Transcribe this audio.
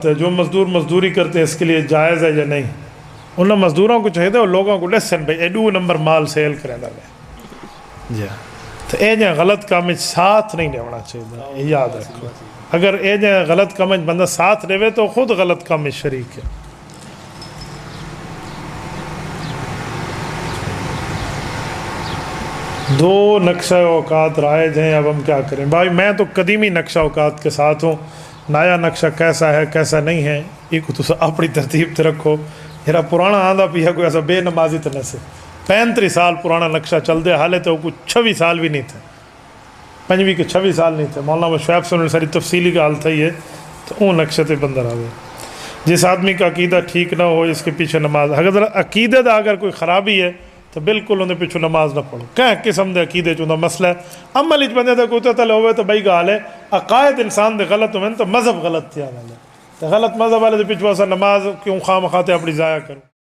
جو مزدور مزدوری کرتے ہیں اس کے لیے جائز ہے یا نہیں؟ ان مزدوروں کو چاہیے وہ لوگوں کو ڈسن بھائی ایڈو نمبر مال سیل کریں جی ہاں تو اے جائیں غلط کام ساتھ نہیں ہونا چاہیے، یاد رکھو اگر اے جائیں غلط کام بندہ ساتھ رہے تو خود غلط کام میں شریک ہے۔ دو نقشہ اوقات رائج ہیں، اب ہم کیا کریں؟ بھائی میں تو قدیمی نقشہ اوقات کے ساتھ ہوں، نیا نقشہ کیسا ہے کیسا نہیں ہے یہ کو تو اپنی ترتیب تے رکھو۔ میرا پرانا آندھا پیا کوئی ایسا بے نمازی تو نہ سے 35 سال پرانا نقشہ چل دے، حالے تو کچھ 26 سال بھی نہیں تھے، 5ویں کے 26 سال نہیں تھے۔ مولانا شعیب سے انہوں نے ساری تفصیلی کا حال تھا یہ تو اون نقشے تے بندر آ گئے۔ جس آدمی کا عقیدہ ٹھیک نہ ہو اس کے پیچھے نماز، اگر عقیدے دا اگر کوئی خرابی ہے تو بالکل انہیں پیچھے نماز نہ پڑھو۔ کہیں قسم دے عقیدے چوں دا مسئلہ ہے، عمل اچ بندے دا کوئی تل ہوئے تو بھائی گال ہے، عقائد انسان دے غلط ہوئے تو مذہب غلط تھیا ہے، تو غلط مذہب والے دے پیچھے نماز کیوں خواہ مخواہ اپنی ضائع کرو۔